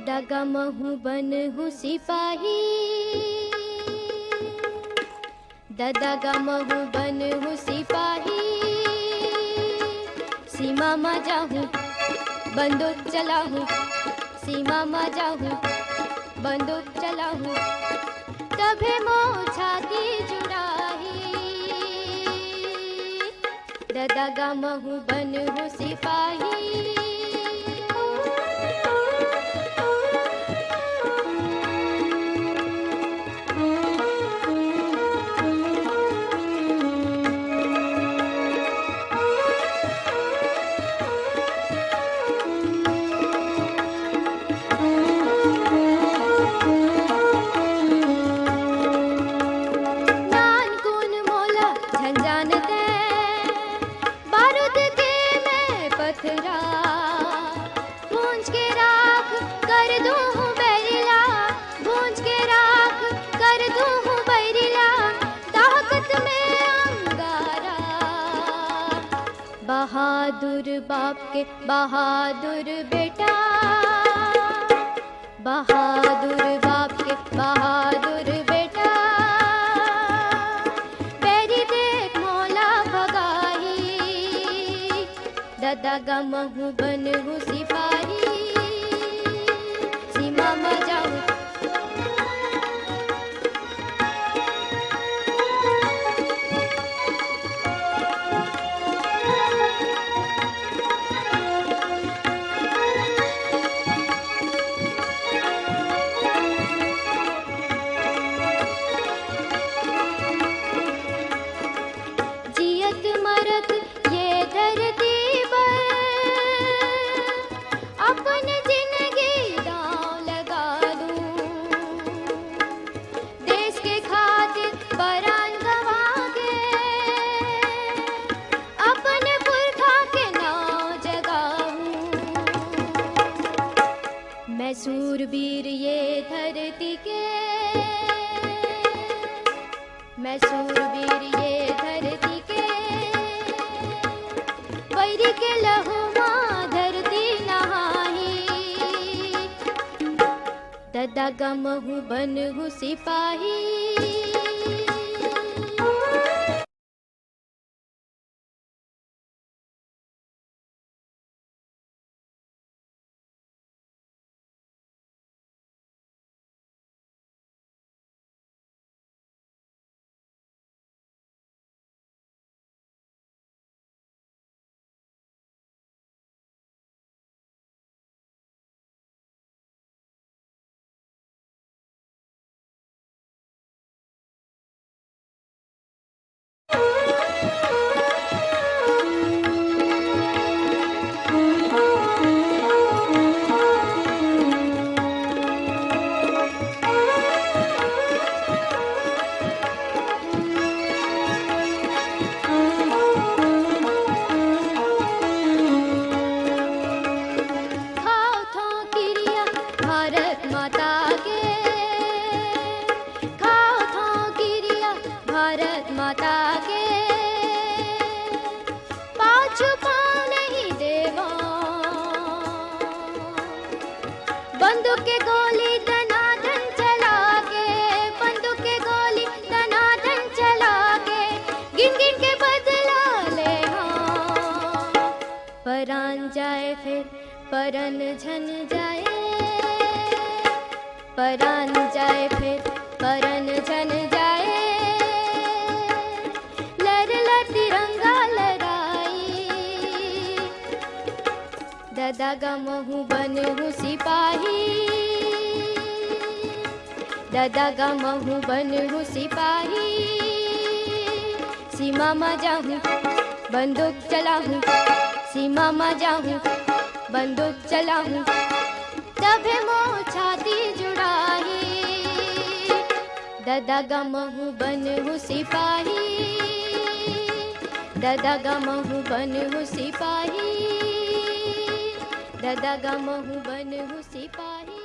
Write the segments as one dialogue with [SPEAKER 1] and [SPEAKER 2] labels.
[SPEAKER 1] ददा गमहु बनहु सिपाही, ददा गमहु बनहु सिपाही। सीमा मा जाहूँ बंदूक चलाहूँ, सीमा मा जाहूँ बंदूक चलाहूँ, तभे मोर छाती जुड़ाही। ददा गमहु बनहु सिपाही। बहादुर बाप के बहादुर बेटा, बहादुर बाप के बहादुर बेटा। बैरी देख मौला भगाही, ददा गमहु बनहु सिपाही। सीमा मा जाहूँ सूरवीर ये धरती के, मैं सूरवीर ये धरती के। वैरी के लहू माँ धरती नहाही, ददा गमहु बनहु सिपाही। बंदूक के गोली दनादन चला के, बंदूक के गोली दनादन चला के, गिन गिन के बदला ले हाँ। परान जाए फिर परन झन जाए, परान जाए फिर परन झन जाए। लर लर तिरंगा लहराई, ददा गमहु बनहु सिपाही, ददा गमहु बनहु सिपाही। सीमा मा जाहूँ बंदूक चलाहूँ, सीमा मा जाहूँ बंदूक चलाहूँ, तभे मोर छाती जुड़ाही। ददा गमहु बनहु सिपाही, ददा गमहु बनहु सिपाही, ददा गमहु बनहु सिपाही।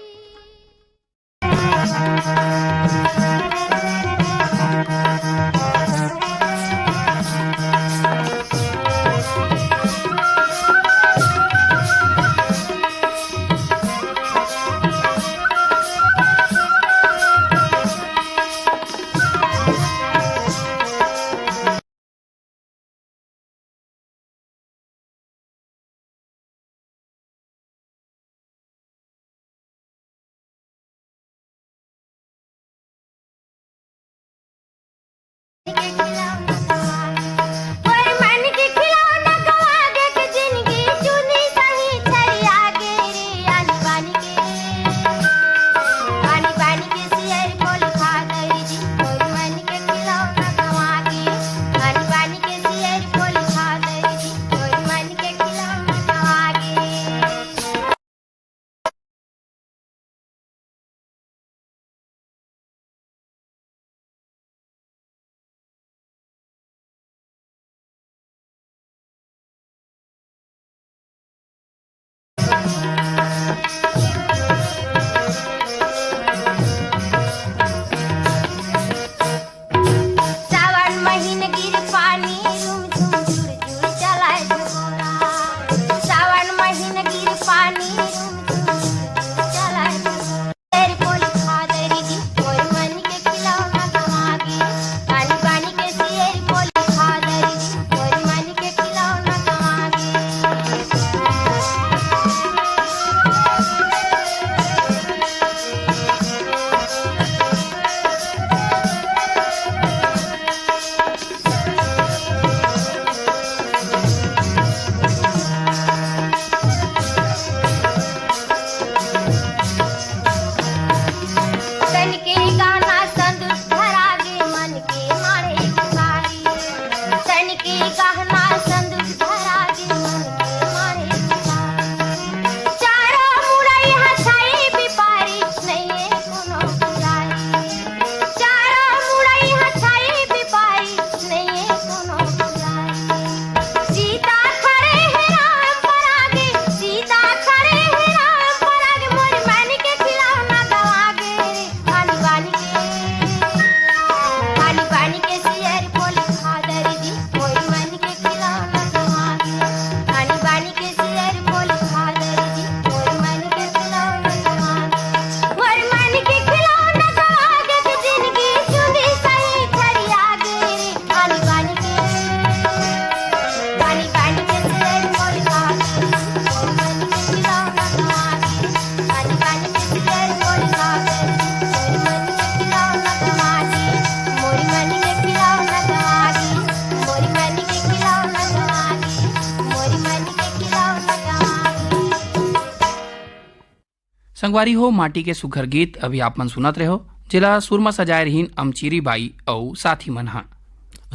[SPEAKER 2] संगवारी हो माटी के सुघर गीत अभी आप मन सुनत रहे हो जिला सुरमा सजाए रहीन अमचीरी बाई औ साथी मन हा।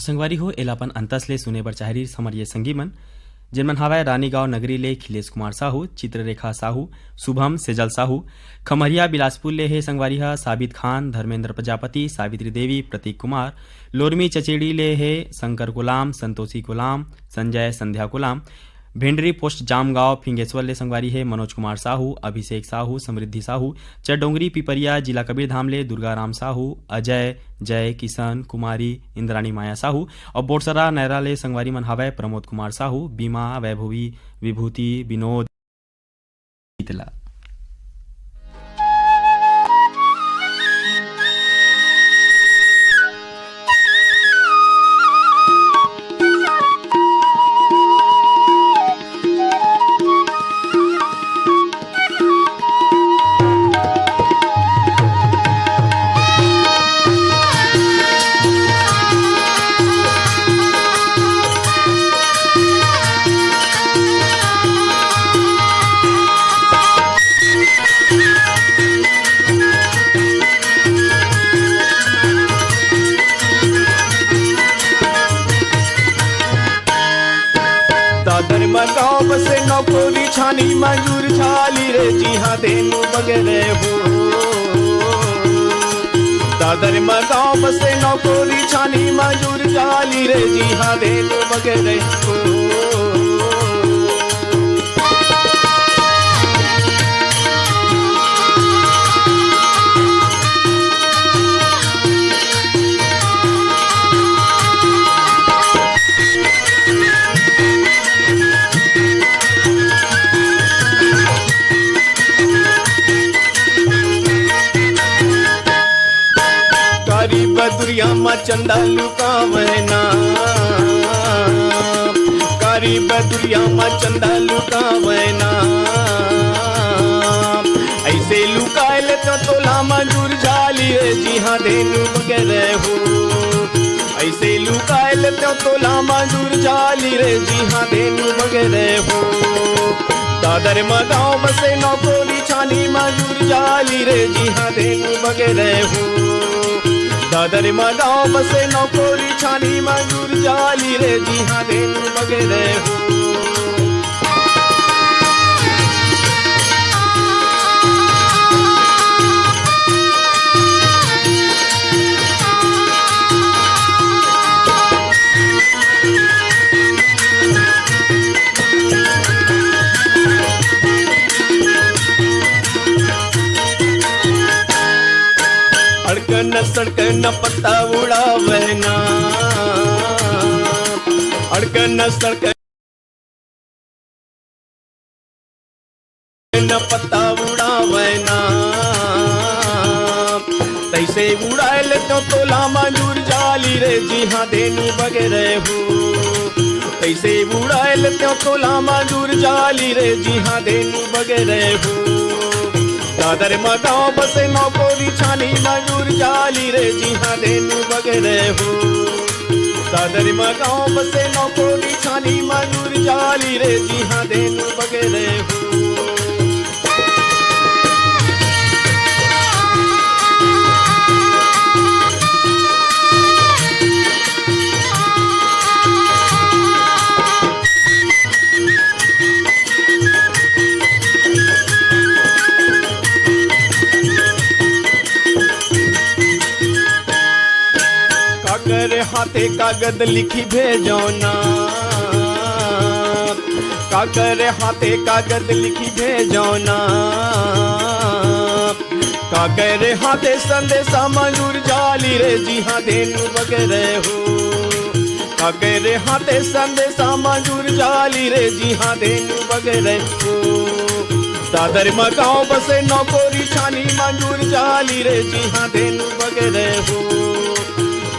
[SPEAKER 3] संगवारी हो एलापन अंतस ले सुने बर चाहरी समरिय संगी मन जिनमन हवाए रानीगांव नगरी ले खिलेश कुमार साहू, चित्ररेखा साहू, शुभम सेजल साहू, खमरिया बिलासपुर ले हे संगवारी हा साबित खान, धर्मेंद्र प्रजापति, सावित्री देवी, प्रतीक कुमार, लोरमी चचेड़ी ले हे शंकर गुलाम, संतोषी गुलाम, संजय संध्या गुलाम, भेंडरी पोस्ट जामगांव फिंगेश्वर ले संगवारी है मनोज कुमार साहू, अभिषेक साहू, समृद्धि साहू, चरडोंगरी पिपरिया जिला कबीरधाम ले दुर्गाराम साहू, अजय, जय, किशन, कुमारी, इंद्राणी माया साहू और बोरसरा नैरा ले संगवारी मन हवय प्रमोद कुमार साहू, बीमा, वैभवी, विभूति, विनोद, शीतला।
[SPEAKER 4] गाँव बसे नौकरी छानी मंजूर छाली रे जी हाँ देनु बगैरे हो। दादर में गाँव बसे नौकरी छानी मंजूर छाली रे जी हाँ देनु बगैरे हो। दुरिया मा चंदा लुकावना, कारी बदुरिया मा चंदा लुकावना, ऐसे लुकाए ले तो तोला मंजूर जाली रे जी हाँ देनु बगैरे हो। ऐसे लुकाए ले तो तोला मंजूर जाली रे जी हाँ देनु बगैरे हो। दादर में गाँव बसे नौकरी छानी मंजूर जाली रे जी हाँ देनु बगैरे हो। दादर में गाँव बसे नौकरी छानी मंजूर जाली रे जी हाँ देनु बगैरे हो। अड़कन सड़कन पत्ता उड़ावना, अड़कन सड़कन पत्ता उड़ावना, तैसे उड़ाए ले तो तोला मंजूर जाली रे जी हाँ देनु बगैरे हो। तैसे उड़ाए ले तो तोला मंजूर जाली रे जी हाँ देनु बगैरे हो। दादर में गाँव बसे नौकरी छानी मंजूर जाली रे जी हाँ देनु बगैरे हो। दादर में गाँव बसे नौकरी छानी मंजूर जाली रे जी हाँ देनु बगैरे हो। काकर हाथे कागद लिखी भेजो ना, काकर हाथे कागद लिखी भेजो ना, काकर हाथे संदेशा मंजूर जाली रे जी हाँ देनु बगैरे हो। काकर हाथे संदेशा मंजूर जाली रे जी हाँ देनु बगैरे हो। दादर में गाँव बसे नौकरी छानी मंजूर जाली रे जी हाँ देनु बगैरे हो।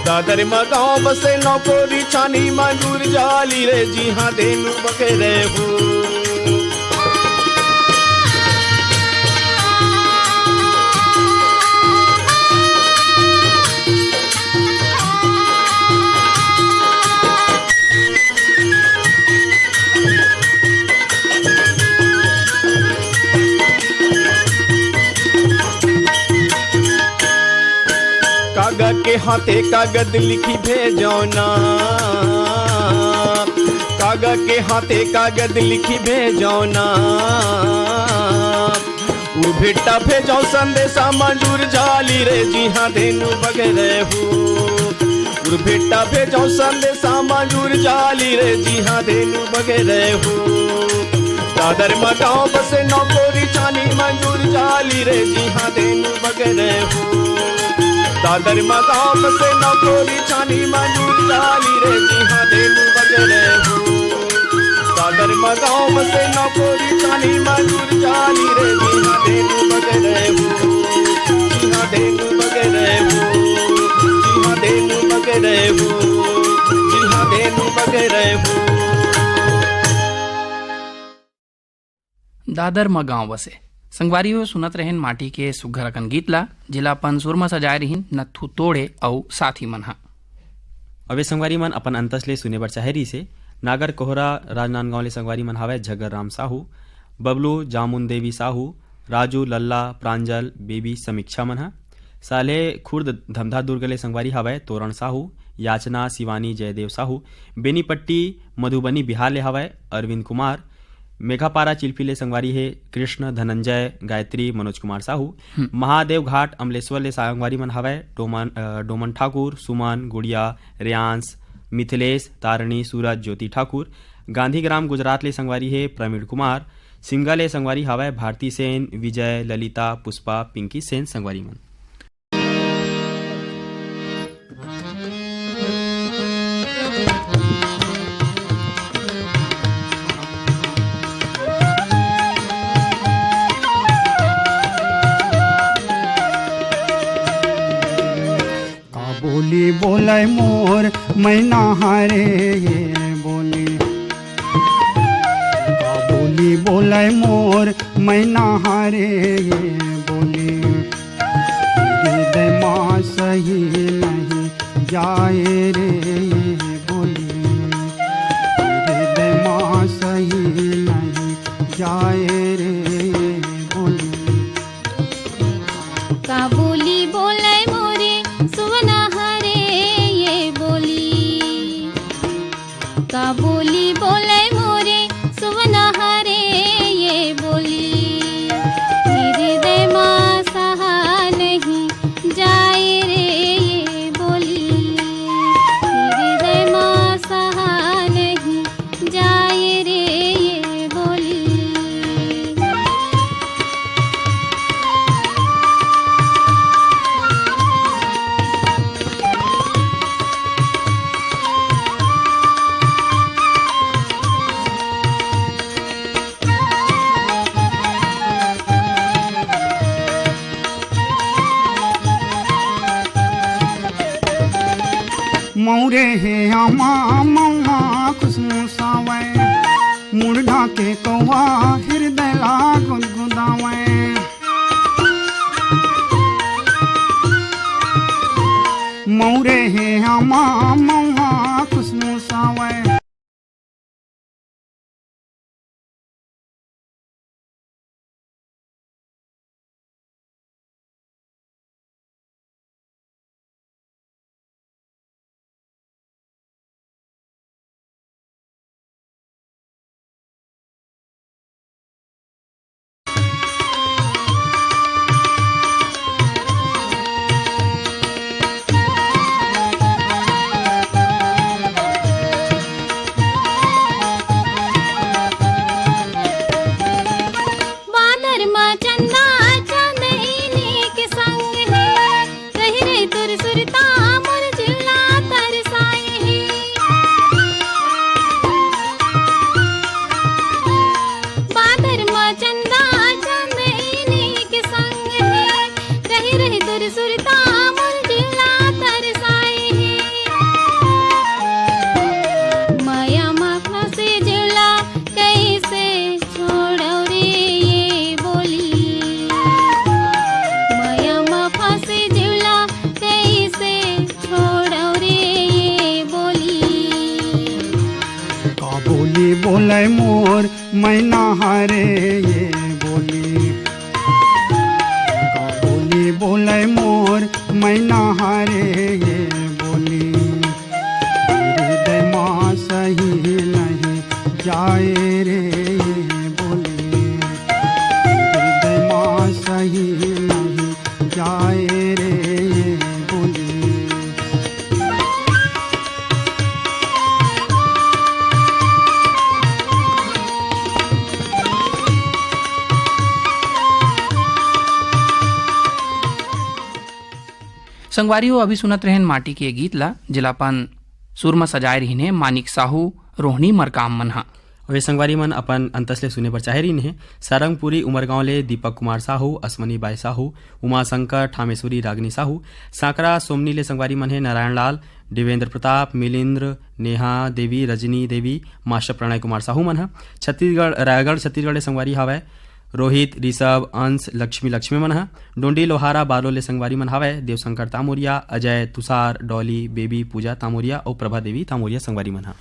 [SPEAKER 4] दादर में गाँव बसे नौकरी छानी मंजूर जाली रे जी हाँ देनु बगैरे हो। हाथे कागज लिखी भेजौना, कागज के हाथे कागज लिखी भेजौना, उ भेटा भेजौ संदेशा मंजूर जाली रे जी हाँ धेनु बगैर हो, उ भेटा भेजौ संदेशा मंजूर जाली रे जी हाँ धेनु बगैर हो, दादर में गाँव बसे नौकोरी चानी मंजूर जाली रे जी हाँ धेनु बगैर हो, दादर में गाँव बसे नौकोरी चानी मंजूर जाली रे जी हाँ धेनु बगैर हो, दादर में गाँव बसे नौकोरी चानी मंजूर जाली रे जी हाँ धेनु बगैर हो, जी हाँ धेनु बगैर हो, जी हाँ धेनु बगैर हो, जी हाँ धेनु बगैर हो।
[SPEAKER 2] दादर म गांव बसे संगवारी हो सुनत रहन माटी के सुघर अकन गीत ला जिलापन सुरमा सजाए रहीन नथु तोड़े औ साथी मन हा।
[SPEAKER 3] अबे संगवारी मन अपन अंतस ले सुने बर चाहेरी से नागर कोहरा राजनांदगांव ले संगवारी मन हावय झगर राम साहू, बबलू जामुन देवी साहू, राजू लल्ला प्रांजल बेबी समीक्षा मन हा। साले खुर्द धमधा दुर्ग ले संगवारी हावय तोरण साहू, याचना शिवानी जयदेव साहू, बेनीपट्टी मधुबनी बिहार ले हावय अरविंद कुमार, मेघापारा चिल्फी ले संगवारी है कृष्ण धनंजय गायत्री मनोज कुमार साहू, महादेव घाट अमलेश्वर ले संगवारी मन हावय डोमन ठाकुर, सुमन गुड़िया रियांश मिथिलेश तारणी सूरज ज्योति ठाकुर, गांधीग्राम गुजरात ले संगवारी है प्रवीण कुमार, सिंगा ले संगवारी हावय भारती सेन विजय ललिता पुष्पा पिंकी सेन संगवारी मन।
[SPEAKER 5] बोली बोले मोर मैना हारे ये बोली, बोली बोले मोर मैना हारे ये बोली, हृदय माँ सही नहीं जाए रे ये बोली, हृदय माँ सही नहीं जाए रे ये बोली।
[SPEAKER 1] का बोली बोले मोरे सुवना हरे ये बोली, का बोली बोले मोरे सुवना हरे ये बोली, हृदय माँ सहा नहीं जाए रे ये बोली, हृदय माँ सहा नहीं जाए रे ये बोली।
[SPEAKER 5] मौरे हे आमा मौमा खुशमु सावै, मुड़ ढाके कौआ हृदय ला गुदगुदावै, मौरे हे आमा मौमा खुशमु सावै। बोले मोर मैना हारे ये बोली, बोली बोले मोर मैना हारे ये
[SPEAKER 2] संगवारी हो अभी सुनत रहन माटी के गीत ला जिलापन सुरमा सजाए रहीन है मानिक साहू रोहिणी मरकाम मनहा।
[SPEAKER 3] वे संगवारी मन अपन अंतस ले सुने बर चाहे रहीन है सारंगपुरी उमरगांव ले दीपक कुमार साहू, अश्वनी बाई साहू, उमाशंकर ठामेश्वरी, रागनी साहू, सांकरा सोमनी ले संगवारी मन है नारायण लाल, देवेंद्र प्रताप, मिलिंद्र, नेहा देवी, रजनी देवी, मास्टर प्रणय कुमार साहू मन ह। छत्तीसगढ़ रायगढ़ छत्तीसगढ़ ले संगवारी हावय रोहित, ऋषभ, अंश, लक्ष्मी मन ह। डोंडी लोहारा बालो ले संगवारी मन हावय देवशंकर तामोरिया, अजय, तुषार, डॉली, बेबी, पूजा तामोरिया और प्रभा देवी तामोरिया संगवारी मन ह।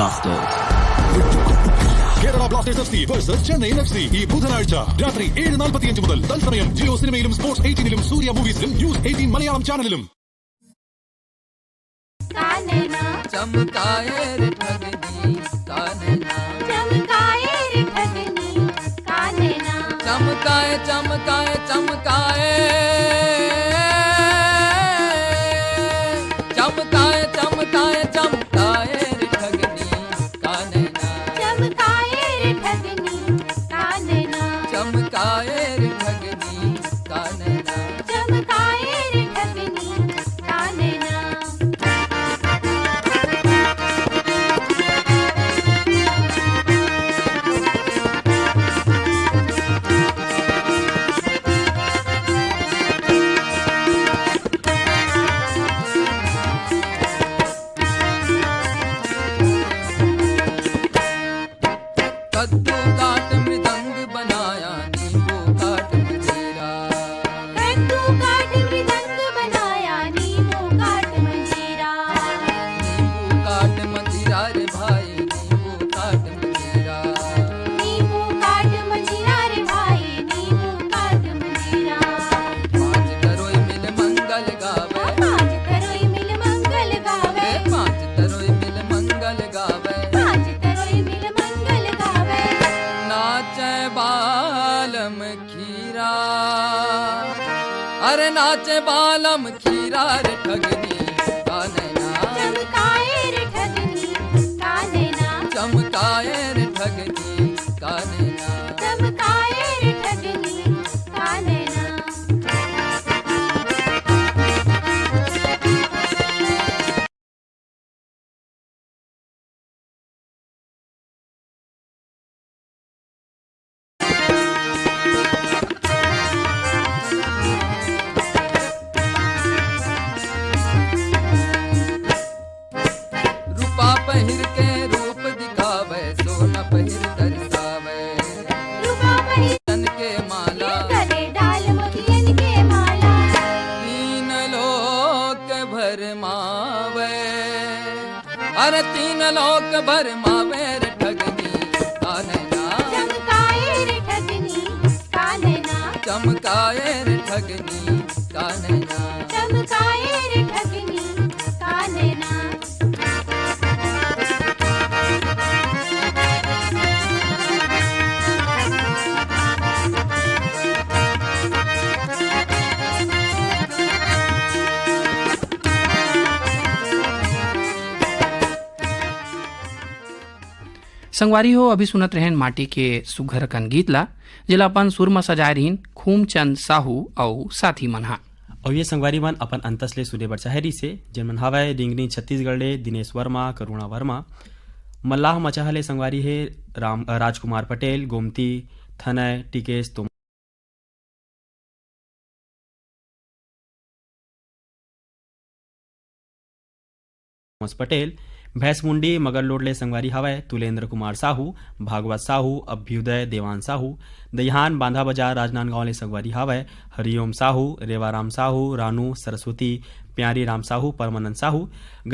[SPEAKER 6] Blasters.
[SPEAKER 7] Kerala Blasters FC versus Chennai FC ഈ ബുധനാഴ്ച രാത്രി 7:45 മുതൽ തത്സമയം ജിയോ സിനിമയിലും സ്പോർട്സ് 18ലും സൂര്യ മൂവീസിലും ന്യൂസ് 18 മലയാളം ചാനലിലും.
[SPEAKER 8] चमकाए रे ठगनी कानना
[SPEAKER 1] चमकाए रे ठगनी कानना
[SPEAKER 8] चमकाए चमकाए चमकाए चमकाए चमकाए चमकाए रे ठगनी कानना
[SPEAKER 1] चमकाए रे ठगनी कानना
[SPEAKER 8] चमकाए रे ठगनी कानना
[SPEAKER 1] चमकाए रे ठगनी कानना
[SPEAKER 8] कद्दू काट मृदंग बनाया नींबू काट मजीरा
[SPEAKER 1] कद्दू काट मृदंग बनाया नींबू काट मंजीरा
[SPEAKER 8] नींबू काट मजीरा रे भाई नींबू काट मजीरा
[SPEAKER 1] नींबू काट मंजीरा रे भाई नींबू काट मंजीरा
[SPEAKER 8] पाँच तरोई मिल मंगल गावे
[SPEAKER 1] पाँच तरोई मिल मंगल गावे
[SPEAKER 8] पाँच तरोई मिल मंगल गावे
[SPEAKER 1] पाँच तरोई मिल मंगल गावे
[SPEAKER 8] नाचे बालम खीरा अरे नाचे बालम खीरा रे ठगनी कानना
[SPEAKER 1] चमकाए रे ठगनी कानना
[SPEAKER 8] चमकाए रे ठगनी कानना
[SPEAKER 1] चमकाए रे ठगनी कानना
[SPEAKER 8] रूपा पहिर के रूप दिखावे सोना पहिर दर्शावे
[SPEAKER 1] रुबा पहिर
[SPEAKER 8] तन के माला
[SPEAKER 1] करे डाल मोतियन के माला
[SPEAKER 8] तीन लोक भर मावे अरे तीन लोक भर मावे रे ठगनी कानना
[SPEAKER 1] चमकाए रे ठगनी कानना
[SPEAKER 8] चमकाए रे ठगनी कानना
[SPEAKER 1] चमकाए रे ठगनी कानना
[SPEAKER 2] संगवारी हो अभी सुनत रहन माटी के सुघर कन गीत ला जिला अपन सुर में सजाए रहीन खूमचंद साहू और साथी मनहा
[SPEAKER 3] और ये संगवारी मन अपन अंतस ले सुने बर चाहरी से जिनमन हवाए डिंगनी छत्तीसगढ़ ले दिनेश वर्मा करुणा वर्मा मल्लाह मचाहले संगवारी है राजकुमार पटेल गोमती थनय टिकेश तोमस पटेल भैंसमुंडी मगरलोडले संगवारी हवय तुलेंद्र कुमार साहू भागवत साहू अभ्युदय देवान साहू दहिहान बांधा बाजार राजनांदगांव ले संगवारी हवय हरिओम साहू रेवाराम साहू रानू सरस्वती प्यारी राम साहू परमानंद साहू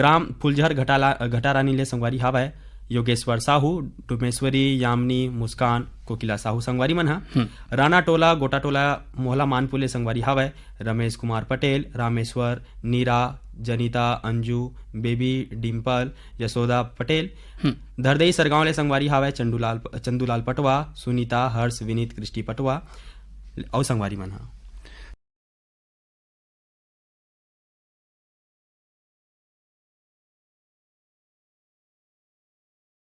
[SPEAKER 3] ग्राम फुलझर घटारानी ले संगवारी हवय योगेश्वर साहू डुमेश्वरी यामनी मुस्कान कोकिला साहू संगवारी मन हा राणा टोला गोटा टोला मोहला मानपुले संगवारी हवय रमेश कुमार पटेल रामेश्वर नीरा जनीता अंजू बेबी डिम्पल यशोदा पटेल धरदई सरगांव ले संगवारी हवय चंदूलाल पटवा सुनीता हर्ष विनीत कृष्टि पटवा और संगवारी मन हा